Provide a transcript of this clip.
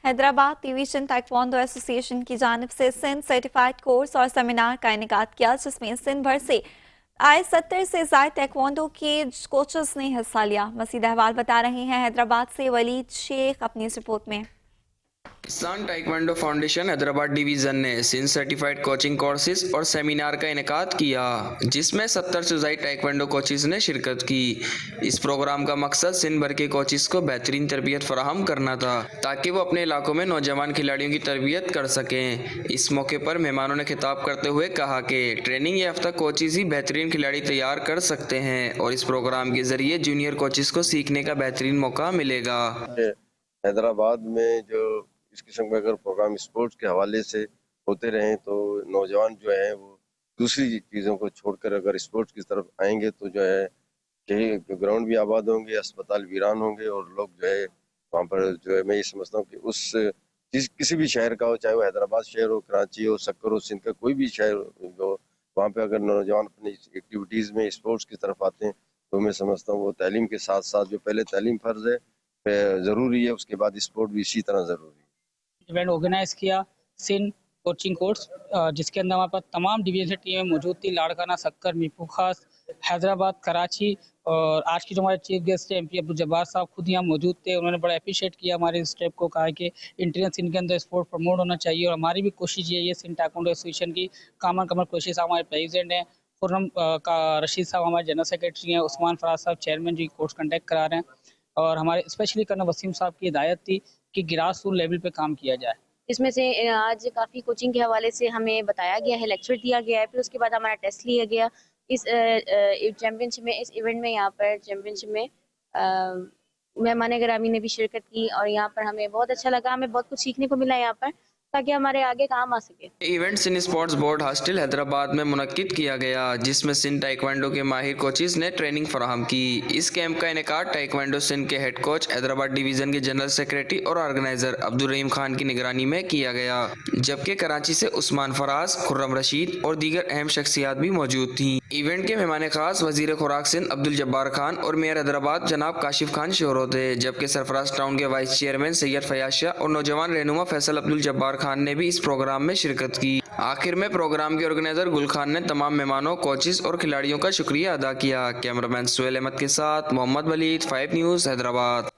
Hyderabad division taekwondo association की जानिब से सिंध सर्टिफाइड कोर्स और सेमिनार का इनेकाद किया, जिसमें सिंध भर से आए 70 से ज्यादा ताइक्वांडो के कोचेस ने हिस्सा लिया। मजीद अहवाल बता रहे हैं हैदराबाद से वलीद शेख अपनी इस रिपोर्ट में। किसान ताइक्वांडो फाउंडेशन हैदराबाद डिवीजन ने सिंध सर्टिफाइड कोचिंग कोर्सेज और सेमिनार का इनेकाद किया, जिसमें 70 से ज्यादा ताइक्वांडो कोचेज ने शिरकत की। इस प्रोग्राम का मकसद सिंध भर के कोचेज को बेहतरीन तरबियत फराहम करना था, ताकि वो अपने इलाकों में नौजवान खिलाड़ियों की तरबियत कर सकें। इस मौके पर मेहमानों ने खिताब करते हुए कहा कि ट्रेनिंग याफ्ता कोचेज ही बेहतरीन खिलाड़ी तैयार कर सकते हैं और इस प्रोग्राम के जरिए जूनियर कोचेज को सीखने का बेहतरीन मौका मिलेगा। हैदराबाद में जो इस किस्म के अगर प्रोग्राम स्पोर्ट्स के हवाले से होते रहें तो नौजवान जो है वो दूसरी चीज़ों को छोड़कर अगर स्पोर्ट्स की तरफ आएंगे तो जो है कहीं ग्राउंड भी आबाद होंगे, अस्पताल वीरान होंगे और लोग जो है वहाँ पर जो है मैं ये समझता हूँ कि उस किसी भी शहर का हो, चाहे वो हैदराबाद शहर हो, कराची हो, सक्कर हो, सिंध का कोई भी शहर हो, वहाँ पे अगर नौजवान अपनी एक्टिविटीज़ में स्पोर्ट्स की तरफ आते हैं तो मैं समझता हूँ वो तालीम के साथ साथ जो पहले तालीम फ़र्ज़ है ज़रूरी है, उसके बाद स्पोर्ट भी इसी तरह ज़रूरी है। इवेंट ऑर्गेनाइज किया सिंध कोचिंग कोर्स, जिसके अंदर हमारे पास तमाम डिवीजन टीमें मौजूद थी। लाड़काना, सक्कर, मीरपुर खास, हैदराबाद, कराची। और आज की जो हमारे चीफ गेस्ट थे एमपी अब्दुल जब्बार साहब खुद यहाँ मौजूद थे। उन्होंने बड़ा अप्रिशिएट किया हमारे इस स्टेप को, कहा कि इंडियन सिंध के अंदर स्पोर्ट प्रमोट होना चाहिए और हमारी भी कोशिश ये है सिंध ताइक्वांडो एसोसिएशन की। कामन कमर कोशिश साहब हमारे प्रेसिडेंट हैं, खुर्रम का रशीद साहब हमारे जनरल सेक्रेटरी हैं, उस्मान फराज साहब चेयरमैन जी कोर्स कंडक्ट करा रहे हैं और हमारे स्पेशली कर्नल वसीम साहब की हिदायत थी कि ग्रास रूट लेवल पे काम किया जाए। इसमें से आज काफ़ी कोचिंग के हवाले से हमें बताया गया है, लेक्चर दिया गया है, फिर उसके बाद हमारा टेस्ट लिया गया। इस चैम्पियनशिप में, इस इवेंट में, यहाँ पर चैम्पियनशिप में मेहमान गिरामी ने भी शिरकत की और यहाँ पर हमें बहुत अच्छा लगा। हमें बहुत कुछ सीखने को मिला यहाँ पर, ताकि हमारे आगे काम आ सके। Event Sindh sports board hostel Hyderabad में मुनक्किद किया गया, जिसमें सिंध ताइक्वांडो के माहिर कोचेज ने ट्रेनिंग फराहम की। इस कैंप का इनेकाद ताइक्वांडो सिंध के हेड कोच, हैदराबाद डिवीजन के जनरल सेक्रेटरी और ऑर्गेनाइजर अब्दुल रहीम खान की निगरानी में किया गया, जबकि कराची से उस्मान फराज, खुर्रम रशीद और दीगर अहम शख्सियात भी मौजूद थी। इवेंट के मेहमान खास वजीर खुराक सिंध अब्दुल जब्बार खान और मेयर हैदराबाद जनाब काशिफ खान शोरो थे, जबकि सरफराज टाउन के वाइस चेयरमैन सैयद फयाज शाह और नौजवान रहनुमा फैसल अब्दुल जब्बार खान ने भी इस प्रोग्राम में शिरकत की। आखिर में प्रोग्राम के ऑर्गेनाइजर गुल खान ने तमाम मेहमानों, कोचेस और खिलाड़ियों का शुक्रिया अदा किया। कैमरामैन सुहेल अहमद के साथ मोहम्मद वलीद, 5 न्यूज़ हैदराबाद।